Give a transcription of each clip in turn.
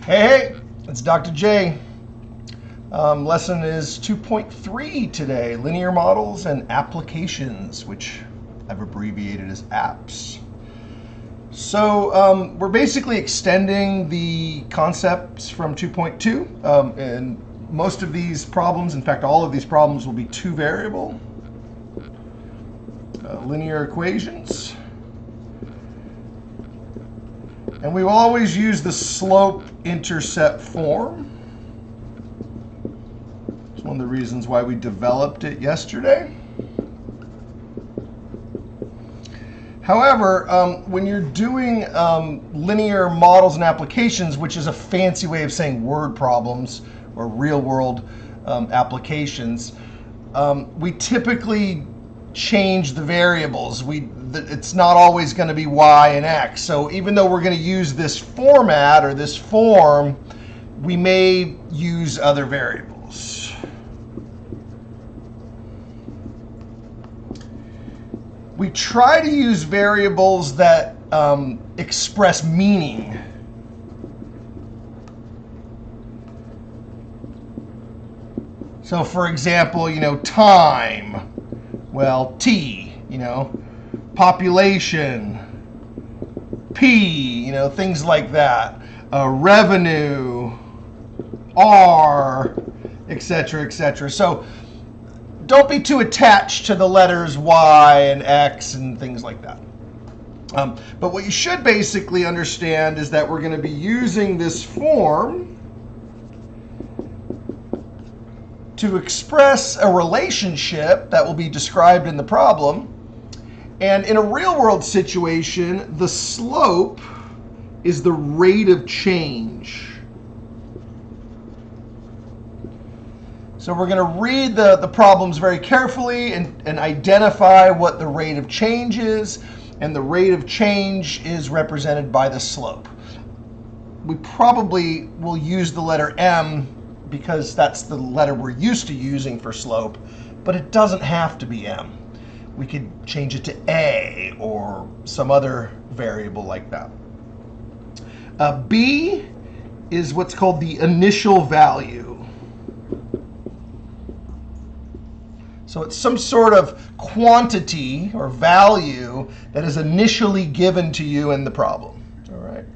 Hey, it's Dr. J. Lesson is 2.3 today, linear models and applications, which I've abbreviated as apps. So we're basically extending the concepts from 2.2, and most of these problems, in fact all of these problems, will be two variable linear equations. And we will always use the slope-intercept form. It's one of the reasons why we developed it yesterday. However, when you're doing linear models and applications, which is a fancy way of saying word problems or real-world applications, we typically change the variables. It's not always going to be y and x. So even though we're going to use this format or this form, we may use other variables. We try to use variables that express meaning. So for example, time, well, t, population, P, things like that, revenue, R, etc., etc. So don't be too attached to the letters Y and X and things like that. But what you should basically understand is that we're going to be using this form to express a relationship that will be described in the problem. And in a real-world situation, the slope is the rate of change. So we're going to read the problems very carefully and identify what the rate of change is. And the rate of change is represented by the slope. We probably will use the letter M because that's the letter we're used to using for slope, but it doesn't have to be M. We could change it to A or some other variable like that. B is what's called the initial value. So it's some sort of quantity or value that is initially given to you in the problem. All right.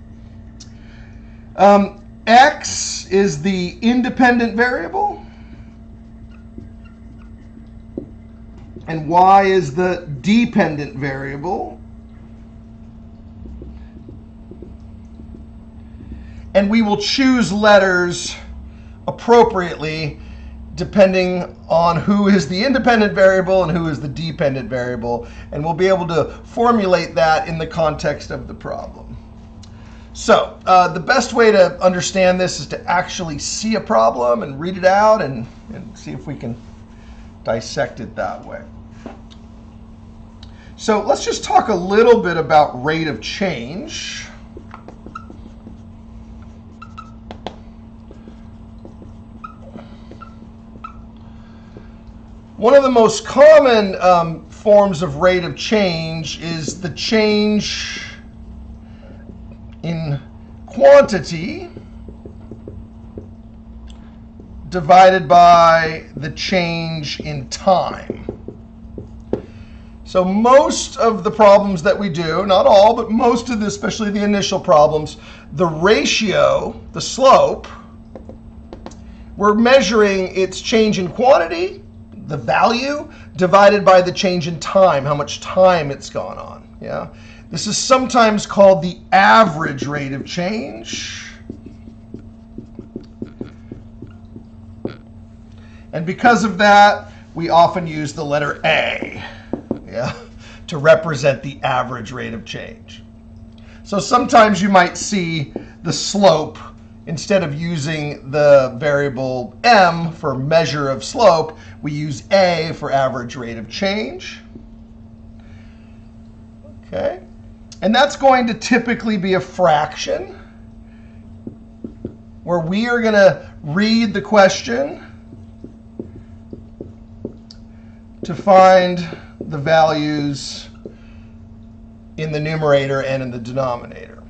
X is the independent variable, and Y is the dependent variable. And we will choose letters appropriately depending on who is the independent variable and who is the dependent variable. And we'll be able to formulate that in the context of the problem. So the best way to understand this is to actually see a problem and read it out and see if we can dissect it that way. So let's just talk a little bit about rate of change. One of the most common forms of rate of change is the change in quantity divided by the change in time. So most of the problems that we do, not all, but most of this, especially the initial problems, the ratio, the slope, we're measuring its change in quantity, the value, divided by the change in time, how much time it's gone on. Yeah. This is sometimes called the average rate of change. And because of that, we often use the letter A, to represent the average rate of change. So sometimes you might see the slope, instead of using the variable M for measure of slope, we use A for average rate of change. Okay. And that's going to typically be a fraction where we are going to read the question to find the values in the numerator and in the denominator.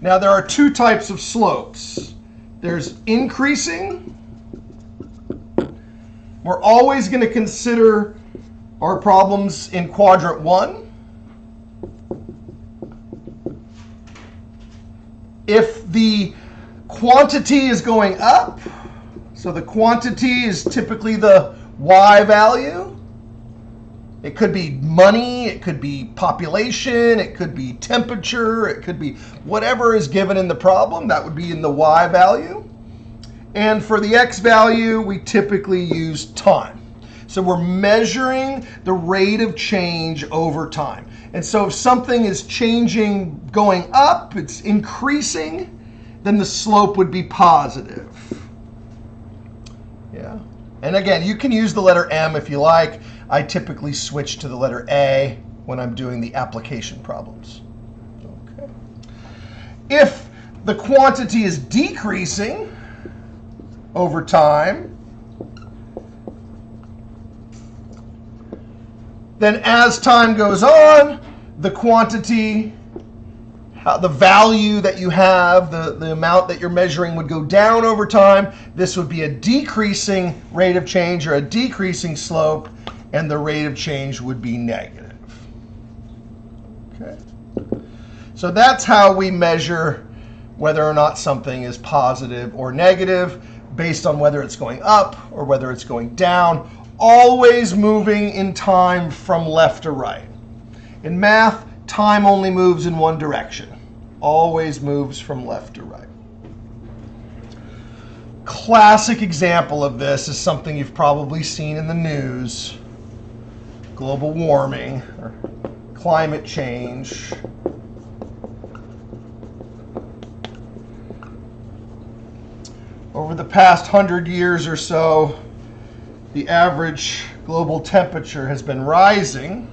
Now there are two types of slopes. there's increasing. We're always going to consider our problems in quadrant 1. If the quantity is going up, so the quantity is typically the y value. It could be money, it could be population, it could be temperature, it could be whatever is given in the problem. That would be in the y value. And for the x value, we typically use time. So we're measuring the rate of change over time. And so if something is changing, going up, it's increasing, then the slope would be positive. Yeah. And again, you can use the letter M if you like. I typically switch to the letter A when I'm doing the application problems. Okay. If the quantity is decreasing over time, then as time goes on, the quantity, the value that you have, the amount that you're measuring would go down over time. This would be a decreasing rate of change or a decreasing slope, and the rate of change would be negative. Okay. So that's how we measure whether or not something is positive or negative, based on whether it's going up or whether it's going down, always moving in time from left to right. In math, time only moves in one direction. Always moves from left to right. Classic example of this is something you've probably seen in the news. Global warming or climate change. Over the past 100 years or so, the average global temperature has been rising.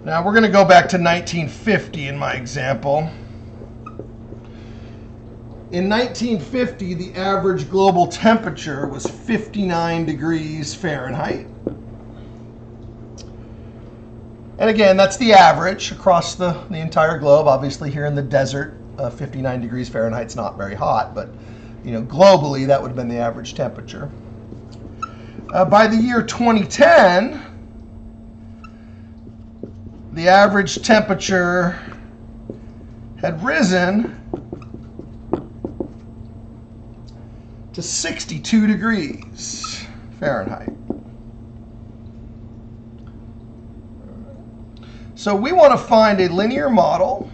Now we're going to go back to 1950 in my example. In 1950, the average global temperature was 59 degrees Fahrenheit. And again, that's the average across the entire globe. Obviously, here in the desert, 59 degrees Fahrenheit is not very hot, but globally, that would have been the average temperature. By the year 2010, the average temperature had risen to 62 degrees Fahrenheit. So we want to find a linear model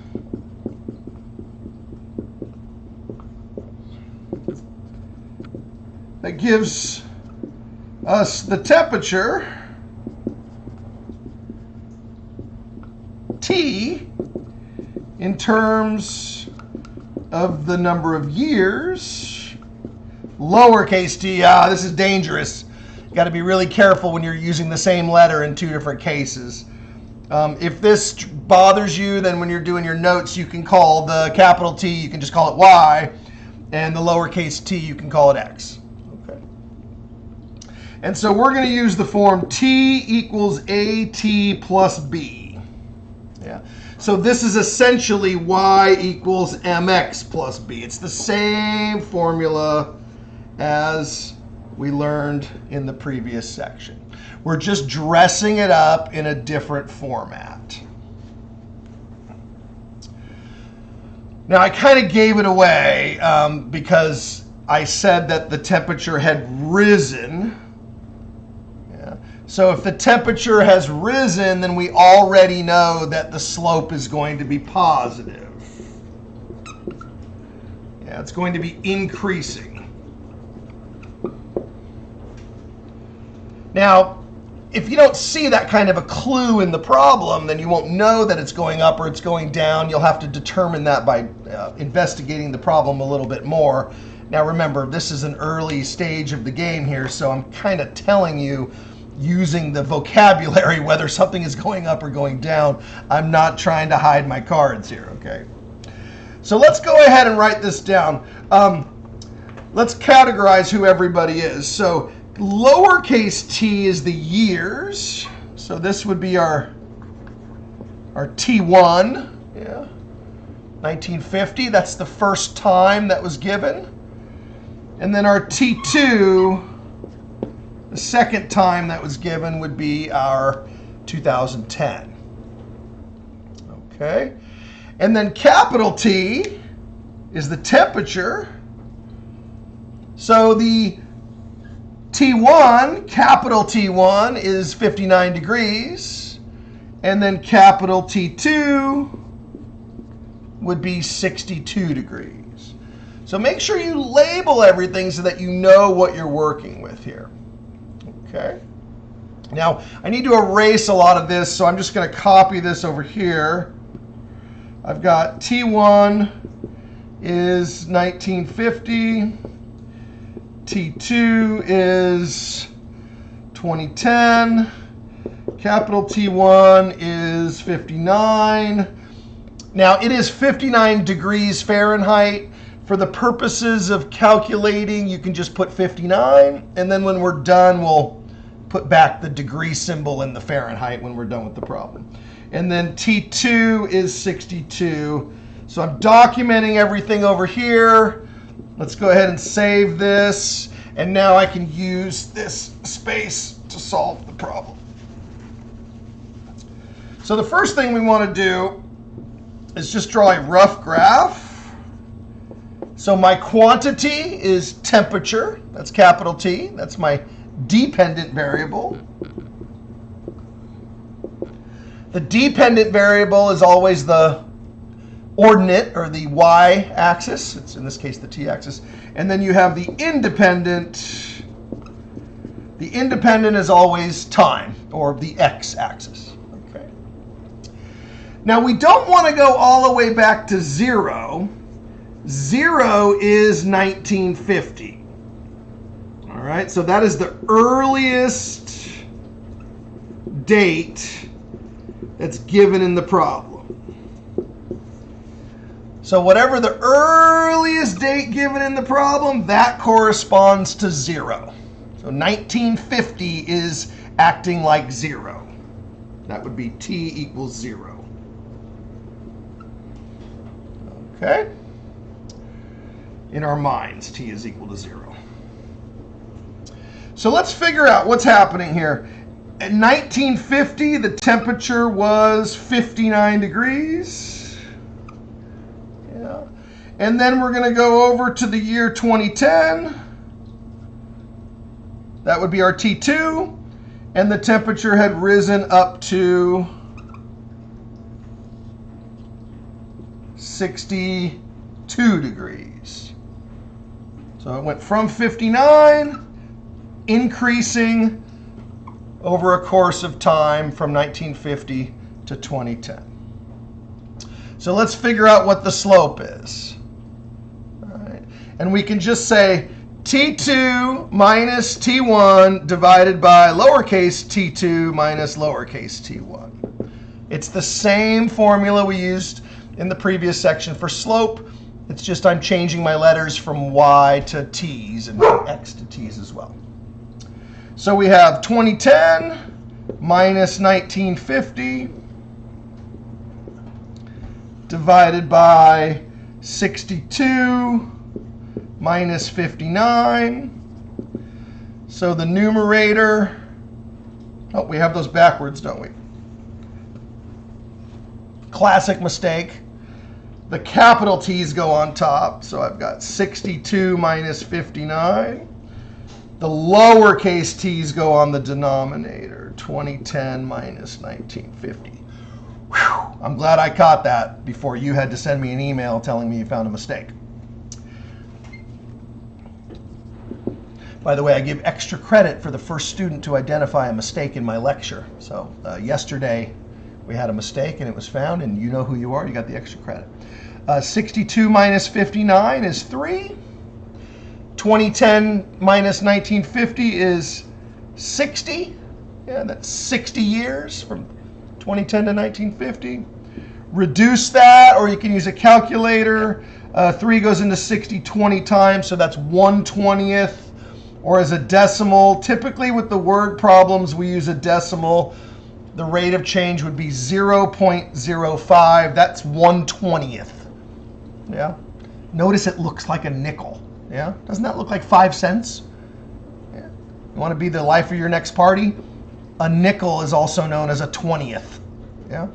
that gives us the temperature T in terms of the number of years, lowercase t. This is dangerous. You got to be really careful when you're using the same letter in two different cases. If this bothers you, then when you're doing your notes, you can call the capital T, you can just call it Y, and the lowercase t, you can call it X. Okay. And so we're going to use the form T equals AT plus B. Yeah. So this is essentially Y equals MX plus B. It's the same formula as we learned in the previous section. We're just dressing it up in a different format. Now, I kind of gave it away because I said that the temperature had risen. Yeah. So if the temperature has risen, then we already know that the slope is going to be positive. Yeah, it's going to be increasing. Now, if you don't see that kind of a clue in the problem, then you won't know that it's going up or it's going down. You'll have to determine that by investigating the problem a little bit more. Now remember, this is an early stage of the game here, so I'm kind of telling you using the vocabulary whether something is going up or going down. I'm not trying to hide my cards here, okay? So let's go ahead and write this down. Let's categorize who everybody is. So lowercase t is the years. So So this would be our T1. Yeah. 1950, that's the first time that was given. And then our T2, the second time that was given, would be our 2010. Okay. And then capital T is the temperature. So the T1, capital T1, is 59 degrees. And then capital T2 would be 62 degrees. So make sure you label everything so that you know what you're working with here. Okay. Now, I need to erase a lot of this, so I'm just going to copy this over here. I've got T1 is 1950. T2 is 2010. Capital T1 is 59. Now, it is 59 degrees Fahrenheit. For the purposes of calculating, you can just put 59, and then when we're done, we'll put back the degree symbol in the Fahrenheit when we're done with the problem. And then T2 is 62. So I'm documenting everything over here. Let's go ahead and save this, and now I can use this space to solve the problem. So the first thing we want to do is just draw a rough graph. So my quantity is temperature. That's capital T. That's my dependent variable. The dependent variable is always the ordinate, or the y-axis. It's in this case the t-axis. And then you have the independent. The independent is always time, or the x-axis. Now, we don't want to go all the way back to 0. 0 is 1950. All right, so that is the earliest date that's given in the problem. So whatever the earliest date given in the problem, that corresponds to 0. So 1950 is acting like 0. That would be t equals 0. Okay? In our minds, t is equal to 0. So let's figure out what's happening here. In 1950, the temperature was 59 degrees. Yeah. And then we're going to go over to the year 2010. That would be our T2. And the temperature had risen up to 62 degrees. So it went from 59, increasing over a course of time from 1950 to 2010. So let's figure out what the slope is. All right. And we can just say T2 minus T1 divided by lowercase t2 minus lowercase t1. It's the same formula we used in the previous section for slope. It's just I'm changing my letters from y to t's and from x to t's as well. So we have 2010 minus 1950 divided by 62 minus 59. So the numerator, oh, we have those backwards, don't we? Classic mistake. The capital T's go on top, so I've got 62 minus 59. The lowercase t's go on the denominator, 2010 minus 1950. Whew, I'm glad I caught that before you had to send me an email telling me you found a mistake. By the way, I give extra credit for the first student to identify a mistake in my lecture. So yesterday we had a mistake and it was found, and you know who you are, you got the extra credit. 62 minus 59 is 3. 2010 minus 1950 is 60. Yeah, that's 60 years from 2010 to 1950. Reduce that, or you can use a calculator. 3 goes into 60 20 times, so that's 1/20th. Or as a decimal, typically with the word problems, we use a decimal. the rate of change would be 0.05. That's 1/20th. Yeah. Notice it looks like a nickel. Yeah. Doesn't that look like 5 cents? Yeah. You want to be the life of your next party? A nickel is also known as a 20th. Yeah.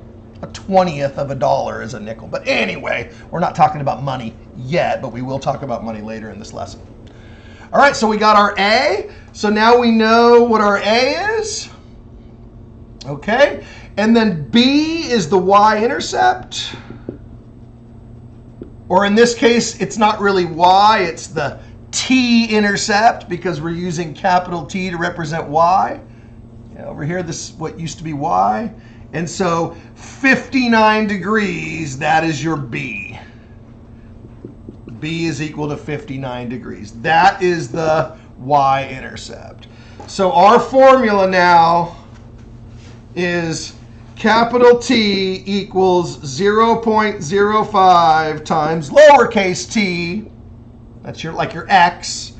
A 20th of a dollar is a nickel. But anyway, we're not talking about money yet, but we will talk about money later in this lesson. All right, so we got our A. So now we know what our A is. Okay, and then B is the y-intercept. Or in this case, it's not really y, it's the t-intercept because we're using capital T to represent y. Yeah, over here, this is what used to be y. And so 59 degrees, that is your B. B is equal to 59 degrees. That is the y-intercept. So our formula now is capital T equals 0.05 times lowercase t, that's your x,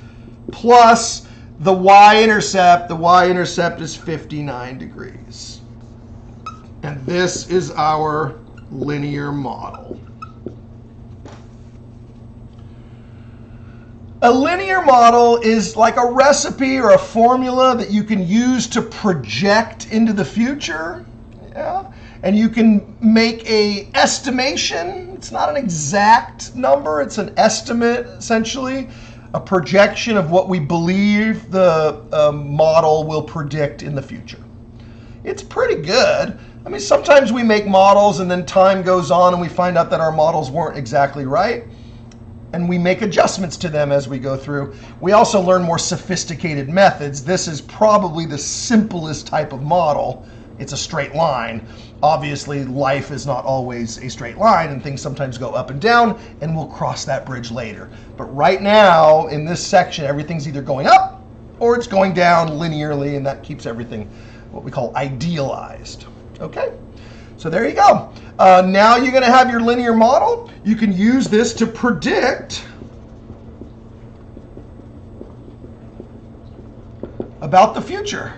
plus the y-intercept. The y-intercept is 59 degrees. And this is our linear model. A linear model is like a recipe or a formula that you can use to project into the future. Yeah? And you can make an estimation. It's not an exact number, it's an estimate, essentially, a projection of what we believe the model will predict in the future. It's pretty good. I mean, sometimes we make models and then time goes on and we find out that our models weren't exactly right. And we make adjustments to them as we go through. We also learn more sophisticated methods. This is probably the simplest type of model. It's a straight line. Obviously, life is not always a straight line, and things sometimes go up and down, and we'll cross that bridge later. But right now, in this section, everything's either going up or it's going down linearly, and that keeps everything what we call idealized. Okay? So there you go. Now you're going to have your linear model. You can use this to predict about the future.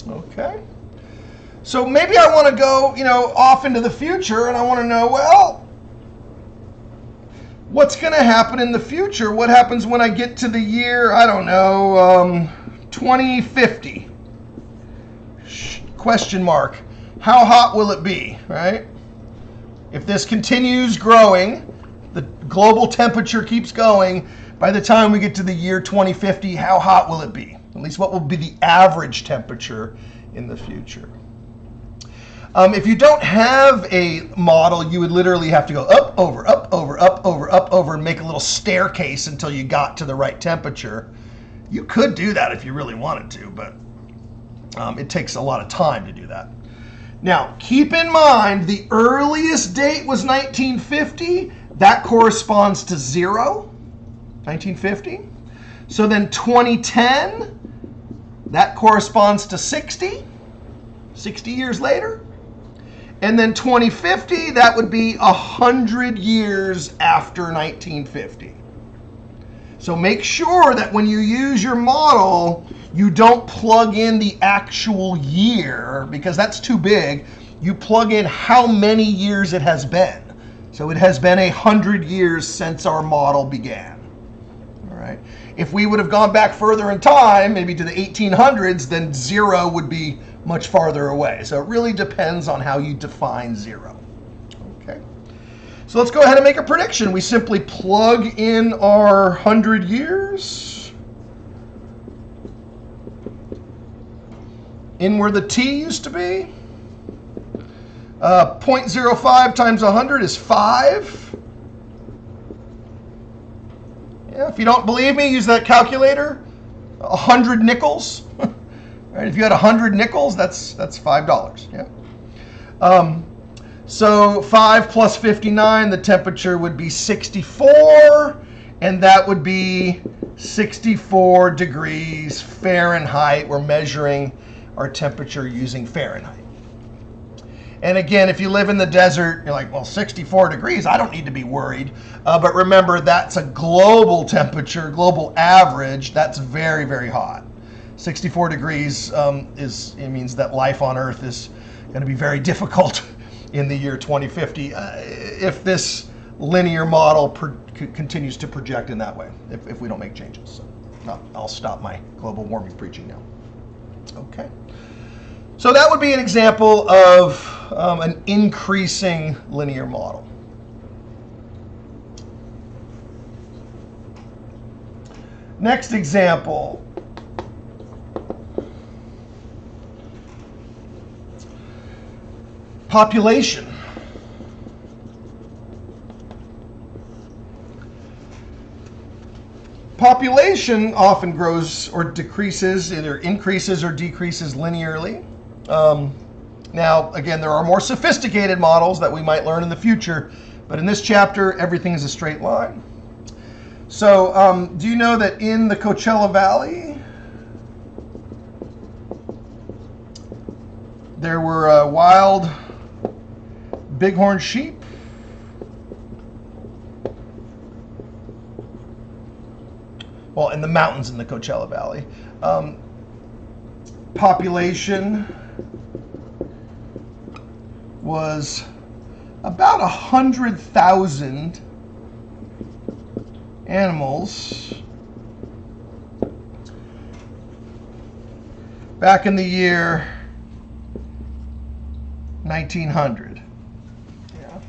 Okay. So maybe I want to go, off into the future, and I want to know, well, what's going to happen in the future? What happens when I get to the year, I don't know, 2050? Question mark. How hot will it be, right? If this continues growing, the global temperature keeps going, by the time we get to the year 2050, how hot will it be? At least what will be the average temperature in the future? If you don't have a model, you would literally have to go up, over, up, over, up, over, up, over, and make a little staircase until you got to the right temperature. You could do that if you really wanted to, but it takes a lot of time to do that. Now, keep in mind, the earliest date was 1950. That corresponds to 0, 1950. So then 2010, that corresponds to 60 years later. And then 2050, that would be 100 years after 1950. So make sure that when you use your model, you don't plug in the actual year, because that's too big. You plug in how many years it has been. So it has been 100 years since our model began. All right. If we would have gone back further in time, maybe to the 1800s, then 0 would be much farther away. So it really depends on how you define 0. Okay. So let's go ahead and make a prediction. We simply plug in our 100 years in where the t used to be. 0.05 times 100 is 5. Yeah, if you don't believe me, use that calculator. 100 nickels. Right, if you had 100 nickels, that's $5. Yeah. So 5 plus 59, the temperature would be 64, and that would be 64 degrees Fahrenheit. We're measuring our temperature using Fahrenheit. And again, if you live in the desert, you're like, well, 64 degrees, I don't need to be worried. But remember, that's a global temperature, global average. That's very, very hot. 64 degrees it means that life on Earth is going to be very difficult in the year 2050 if this linear model continues to project in that way, if we don't make changes. So I'll stop my global warming preaching now. Okay. So that would be an example of an increasing linear model. Next example. Population. Population often grows or decreases, either increases or decreases linearly. Now, again, there are more sophisticated models that we might learn in the future, but in this chapter, everything is a straight line. So, do you know that in the Coachella Valley, there were wild bighorn sheep? Well, in the mountains in the Coachella Valley. Population was about 100,000 animals back in the year 1900. Yeah.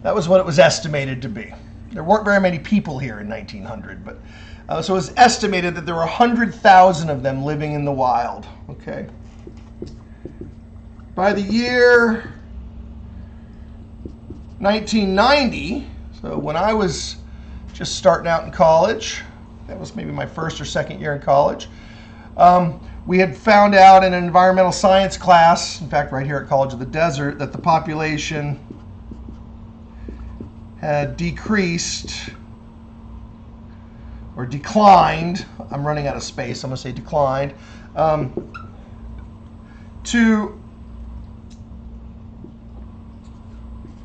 That was what it was estimated to be. There weren't very many people here in 1900, but so it was estimated that there were 100,000 of them living in the wild. Okay. By the year 1990, so when I was just starting out in college, that was maybe my first or second year in college, we had found out in an environmental science class, in fact right here at College of the Desert, that the population had decreased or declined, I'm running out of space, I'm going to say declined, to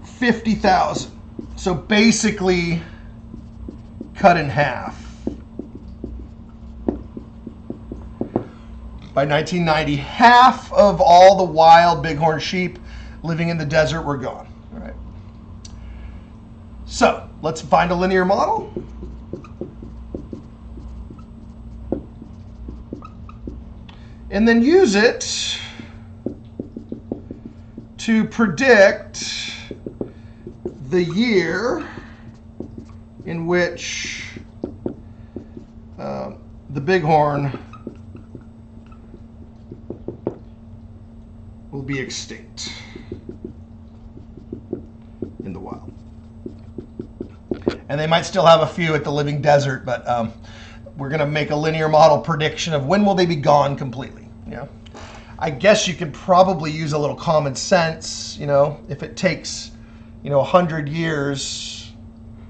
50,000. So basically cut in half. By 1990, half of all the wild bighorn sheep living in the desert were gone. All right. So let's find a linear model. And then use it to predict the year in which the bighorn will be extinct in the wild. And they might still have a few at the living desert, but we're going to make a linear model prediction of when will they be gone completely. Yeah. I guess you could probably use a little common sense, if it takes 100 years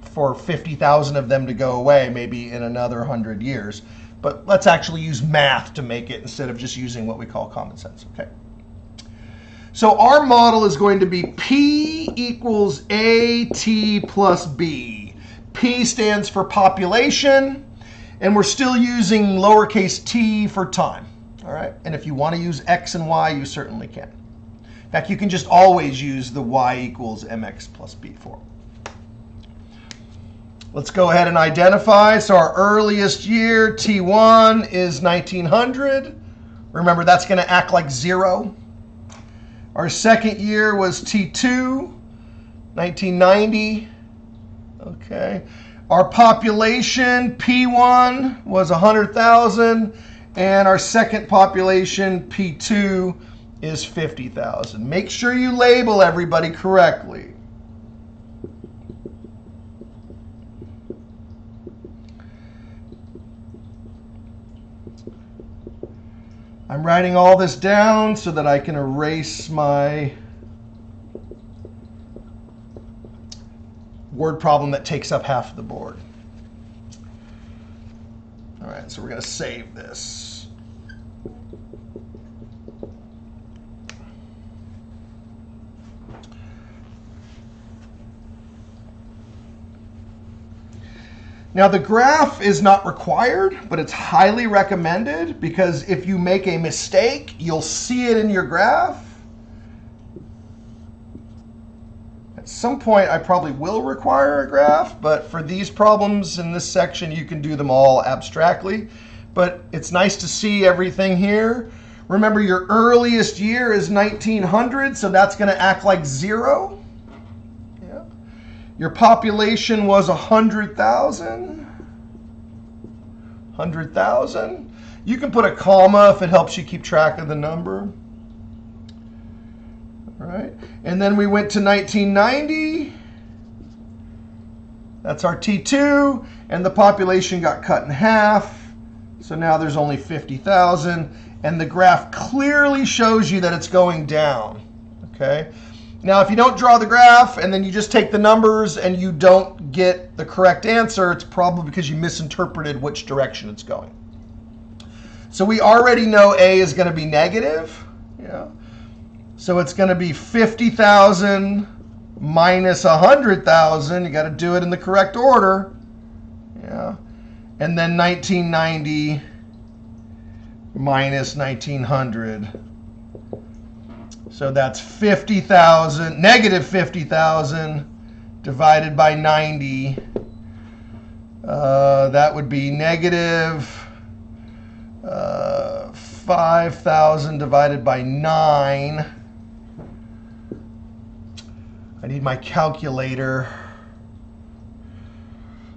for 50,000 of them to go away, maybe in another 100 years. But let's actually use math to make it instead of just using what we call common sense. Okay. So our model is going to be P equals AT plus B. P stands for population, and we're still using lowercase t for time. All right. And if you want to use X and Y, you certainly can. In fact, you can just always use the Y equals mx plus b form. Let's go ahead and identify. So our earliest year, T1, is 1900. Remember, that's going to act like 0. Our second year was T2, 1990. Okay. Our population, P1, was 100,000. And our second population, P2, is 50,000. Make sure you label everybody correctly. I'm writing all this down so that I can erase my word problem that takes up half of the board. All right, so we're going to save this. Now the graph is not required, but it's highly recommended because if you make a mistake, you'll see it in your graph. At some point, I probably will require a graph, but for these problems in this section, you can do them all abstractly. But it's nice to see everything here. Remember, your earliest year is 1900, so that's going to act like 0. Yeah. Your population was 100,000. 100,000. You can put a comma if it helps you keep track of the number. All right. And then we went to 1990. That's our T2. And the population got cut in half. So now there's only 50,000. And the graph clearly shows you that it's going down. Okay. Now, if you don't draw the graph and then you just take the numbers and you don't get the correct answer, it's probably because you misinterpreted which direction it's going. So we already know A is going to be negative. Yeah. So it's going to be 50,000 minus 100,000. You got to do it in the correct order. Yeah. And then 1990 minus 1900. So that's 50,000, negative 50,000 divided by 90. That would be negative 5,000 divided by 9. I need my calculator.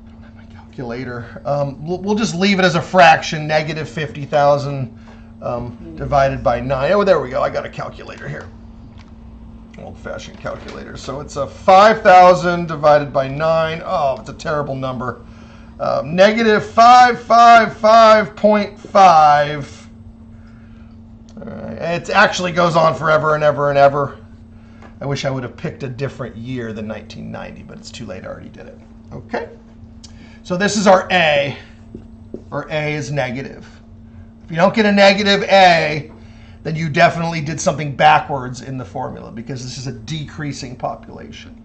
I don't have my calculator. We'll just leave it as a fraction, negative 50,000 divided by 9. Oh, there we go. I got a calculator here. Old-fashioned calculator. So it's a 5,000 divided by 9. Oh, it's a terrible number. Negative 555.5. It actually goes on forever and ever and ever. I wish I would have picked a different year than 1990, but it's too late. I already did it. Okay. So this is our A. Our A is negative. If you don't get a negative A, then you definitely did something backwards in the formula because this is a decreasing population.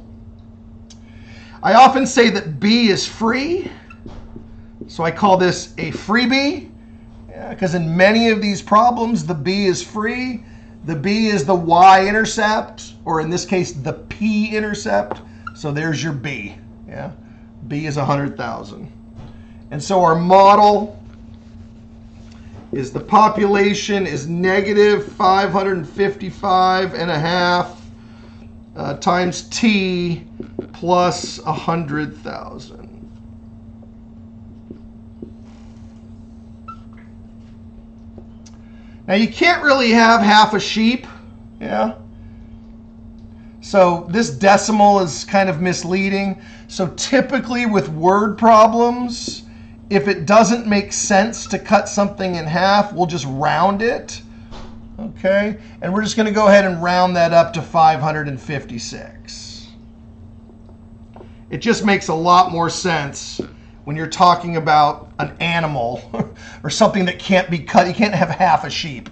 I often say that B is free. So I call this a freebie, because in many of these problems, the B is free. The B is the y-intercept, or in this case, the p-intercept. So there's your B. Yeah, B is 100,000. And so our model is the population is negative 555.5 times T plus 100,000. Now you can't really have half a sheep, yeah? So this decimal is kind of misleading. So typically with word problems, if it doesn't make sense to cut something in half, we'll just round it, okay? And we're just going to go ahead and round that up to 556. It just makes a lot more sense when you're talking about an animal or something that can't be cut. You can't have half a sheep.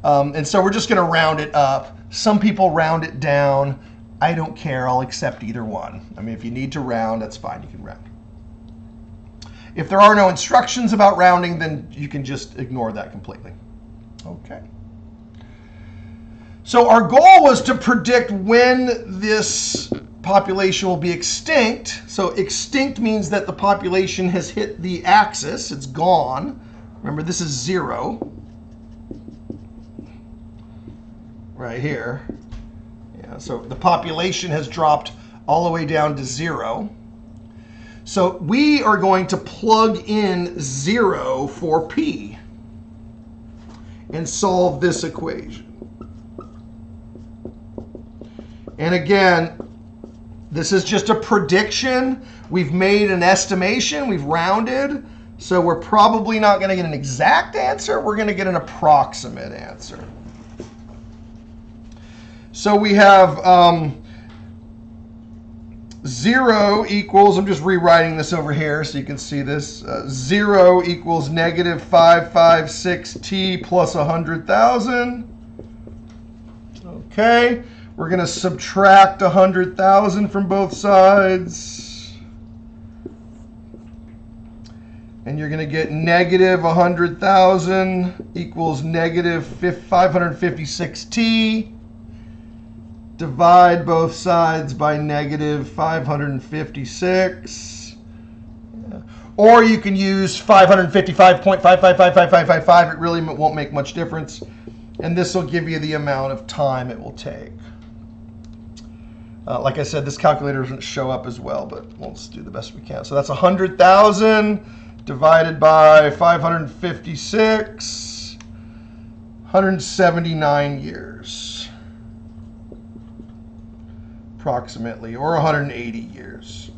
And so we're just going to round it up. Some people round it down. I don't care. I'll accept either one. I mean, if you need to round, that's fine. You can round. If there are no instructions about rounding, then you can just ignore that completely. Okay. So our goal was to predict when this population will be extinct. So extinct means that the population has hit the axis. It's gone. Remember, this is 0. Right here. Yeah, so the population has dropped all the way down to 0. So we are going to plug in 0 for P and solve this equation. And again, this is just a prediction. We've made an estimation. We've rounded. So we're probably not going to get an exact answer. We're going to get an approximate answer. So we have 0 equals, I'm just rewriting this over here so you can see this. 0 equals negative 556t plus 100,000. Okay, we're going to subtract 100,000 from both sides. And you're going to get negative 100,000 equals negative 556t. Divide both sides by negative 556. Or you can use 555.5555555. It really won't make much difference. And this will give you the amount of time it will take. Like I said, this calculator doesn't show up as well, but let's do the best we can. So that's 100,000 divided by 556, 179 years, approximately, or 180 years.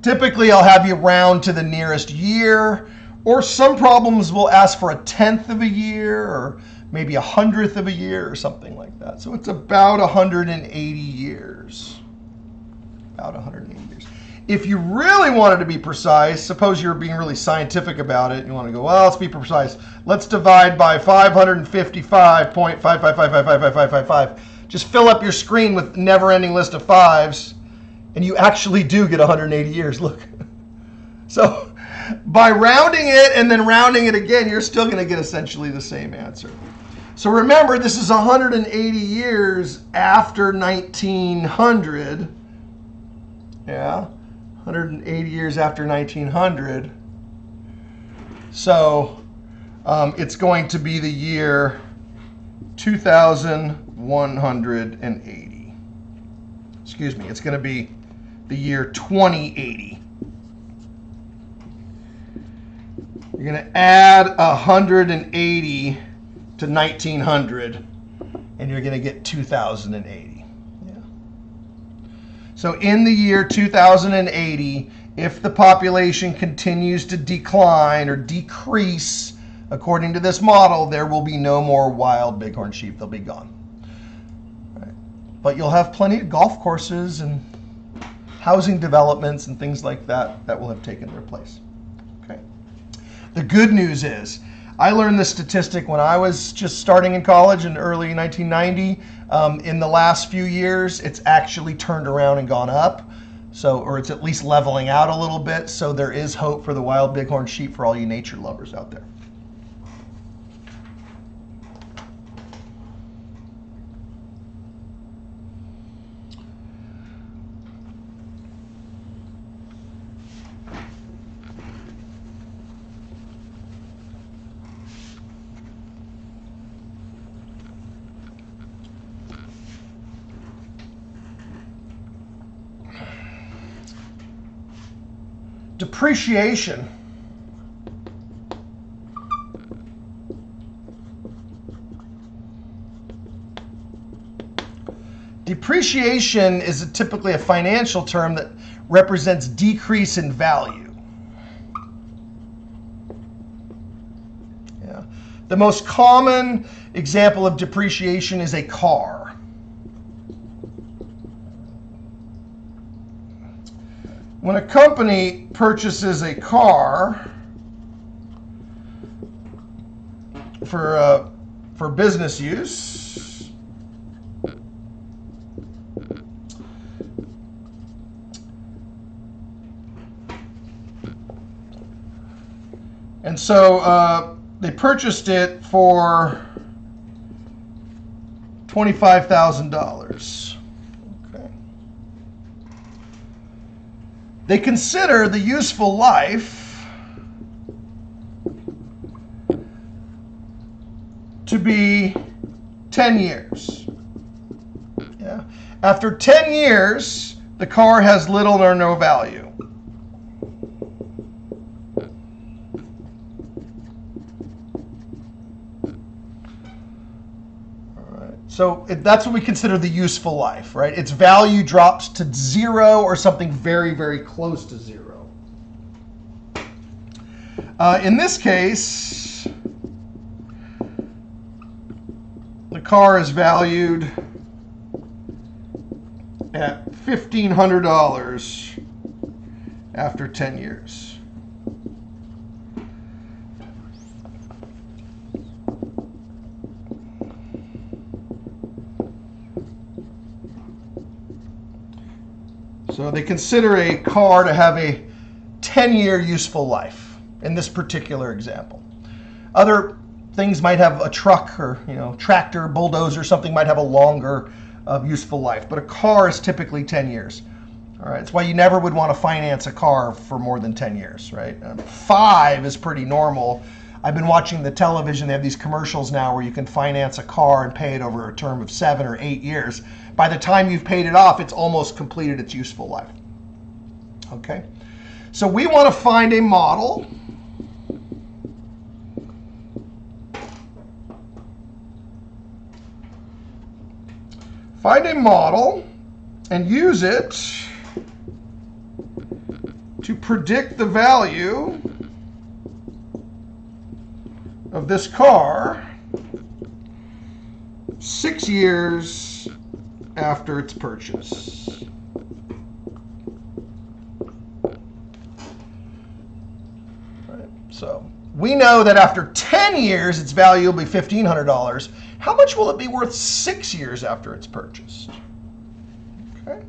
Typically, I'll have you round to the nearest year, or some problems will ask for 1/10 of a year, or maybe 100th of a year, or something like that. So it's about 180 years. About 180 years. If you really wanted to be precise, suppose you're being really scientific about it, you want to go, well, let's be precise. Let's divide by 555.555555555. Just fill up your screen with never-ending list of fives, and you actually do get 180 years. Look. So by rounding it and then rounding it again, you're still going to get essentially the same answer. So remember, this is 180 years after 1900. Yeah, 180 years after 1900. So it's going to be the year 2180. Excuse me, it's going to be the year 2080. You're going to add 180 to 1900, and you're going to get 2080. Yeah. So in the year 2080, if the population continues to decline or decrease according to this model, there will be no more wild bighorn sheep. They'll be gone. Right. But you'll have plenty of golf courses and housing developments and things like that that will have taken their place. Okay. The good news is, I learned this statistic when I was just starting in college in early 1990. In the last few years, it's actually turned around and gone up. So, or it's at least leveling out a little bit. So there is hope for the wild bighorn sheep for all you nature lovers out there. Depreciation. Depreciation is typically a financial term that represents decrease in value. Yeah. The most common example of depreciation is a car. When a company purchases a car for business use, and so they purchased it for $25,000. They consider the useful life to be 10 years. Yeah. After 10 years, the car has little or no value. So that's what we consider the useful life, right? Its value drops to zero or something very, very close to zero. In this case, the car is valued at $1,500 after 10 years. So they consider a car to have a 10-year useful life in this particular example. Other things might have a truck or tractor, bulldozer, something might have a longer useful life, but a car is typically 10 years. All right, that's why you never would want to finance a car for more than 10 years, right? 5 is pretty normal. I've been watching the television. They have these commercials now where you can finance a car and pay it over a term of 7 or 8 years. By the time you've paid it off, it's almost completed its useful life. Okay, so we want to find a model and use it to predict the value of this car 6 years after its purchase. Right. So we know that after 10 years, its value will be $1,500. How much will it be worth 6 years after it's purchased? Okay.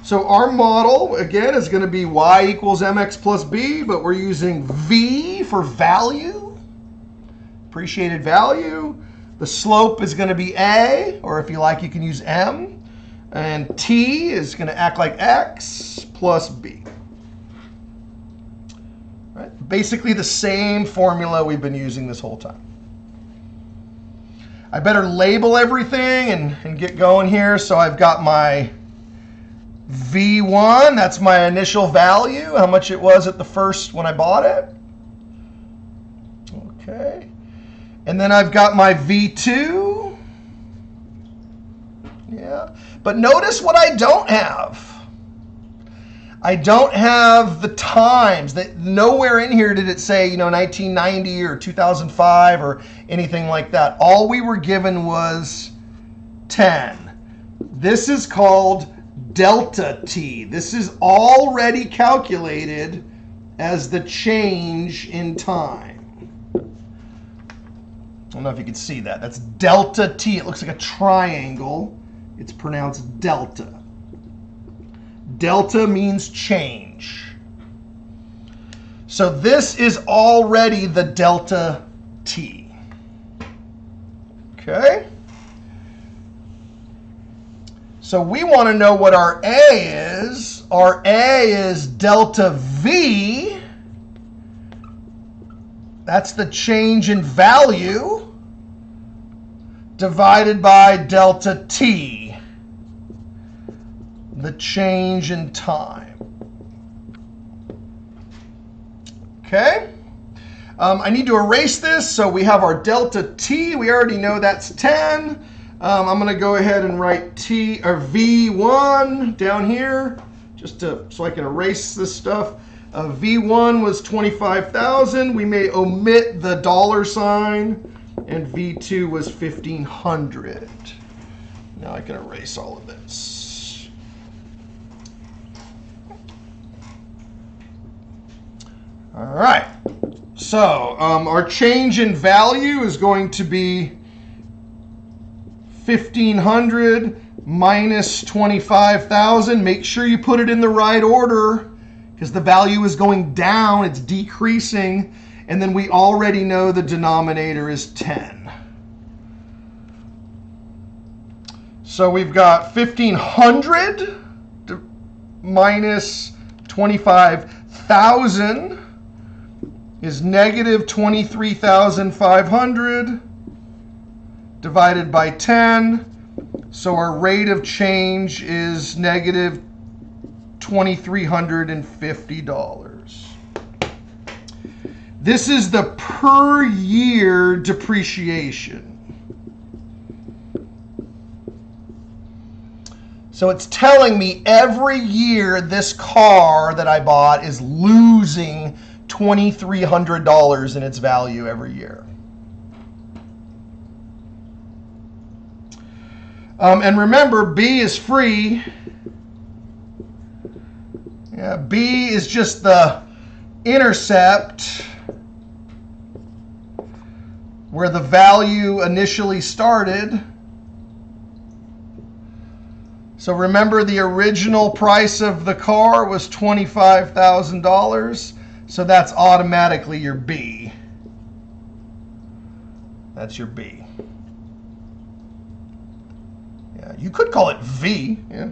So our model, again, is going to be y equals mx plus b, but we're using v for value, appreciated value. The slope is going to be a, or if you like, you can use m. And t is going to act like x plus b. Right? Basically the same formula we've been using this whole time. I better label everything and get going here. So I've got my V1, that's my initial value, how much it was at the first when I bought it. Okay. And then I've got my V2. Yeah. But notice what I don't have. I don't have the times. That nowhere in here did it say, 1990 or 2005 or anything like that. All we were given was 10. This is called delta t. This is already calculated as the change in time. I don't know if you can see that. That's delta t. It looks like a triangle. It's pronounced delta. Delta means change. So this is already the delta t. Okay? So we want to know what our A is. Our A is delta V. That's the change in value divided by delta T, the change in time. Okay? I need to erase this, so we have our delta T. We already know that's 10. I'm going to go ahead and write T or V1 down here, so I can erase this stuff. V1 was 25,000. We may omit the $sign, and V2 was 1,500. Now I can erase all of this. All right. So our change in value is going to be 1,500 minus 25,000. Make sure you put it in the right order because the value is going down, it's decreasing, and then we already know the denominator is 10. So we've got 1,500 minus 25,000 is negative 23,500 divided by 10. So our rate of change is negative $2,350. This is the per year depreciation. So it's telling me every year this car that I bought is losing $2,300 in its value every year. And remember, B is free. Yeah, B is just the intercept where the value initially started. So remember, the original price of the car was $25,000. So that's automatically your B. That's your B. Yeah, you could call it V. Yeah.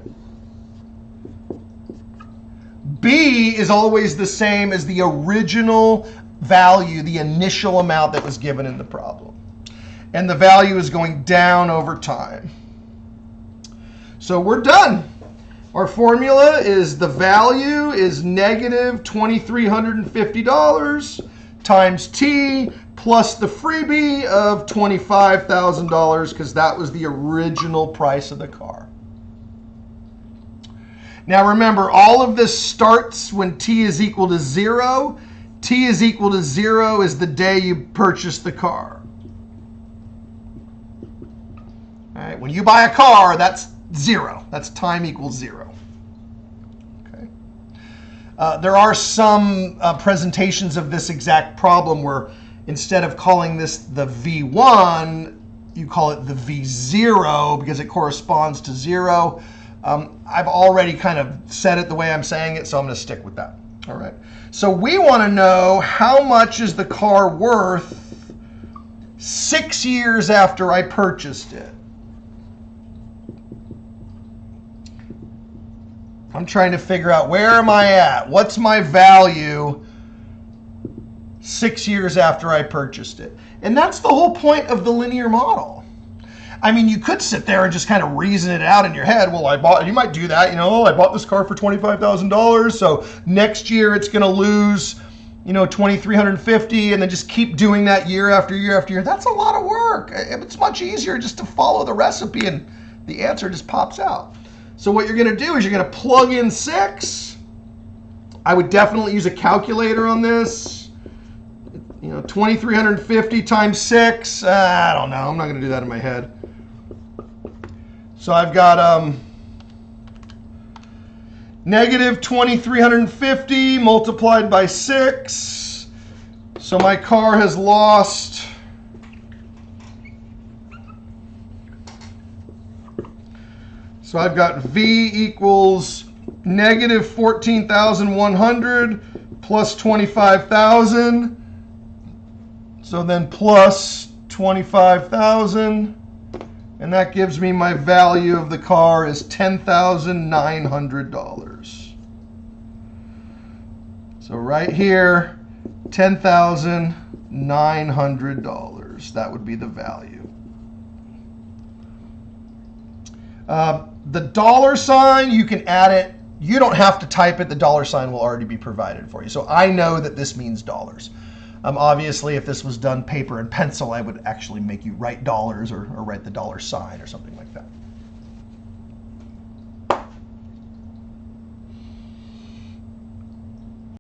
B is always the same as the original value, the initial amount that was given in the problem. And the value is going down over time. So we're done. Our formula is the value is negative $2,350 times T plus the freebie of $25,000 because that was the original price of the car. Now remember, all of this starts when T is equal to 0. T is equal to 0 is the day you purchased the car. All right, when you buy a car, that's 0. That's time equals 0. Okay. There are some presentations of this exact problem where instead of calling this the V1, you call it the V0 because it corresponds to 0. I've already kind of said it the way I'm saying it, so I'm going to stick with that. All right. So we want to know how much is the car worth 6 years after I purchased it. I'm trying to figure out, where am I at? What's my value 6 years after I purchased it? And that's the whole point of the linear model. I mean, you could sit there and just kind of reason it out in your head. Well, you might do that, I bought this car for $25,000, so next year it's going to lose, $2,350, and then just keep doing that year after year after year. That's a lot of work. It's much easier just to follow the recipe and the answer just pops out. So what you're going to do is you're going to plug in 6. I would definitely use a calculator on this. 2,350 times 6. I don't know. I'm not going to do that in my head. So I've got negative 2,350 multiplied by 6. So my car has lost So I've got V equals negative 14,100 plus 25,000. So then plus 25,000. And that gives me my value of the car is $10,900. So right here, $10,900. That would be the value. The dollar sign, you can add it. You don't have to type it. The dollar sign will already be provided for you. So I know that this means dollars. Obviously, if this was done paper and pencil, I would actually make you write dollars or write the dollar sign or something like that.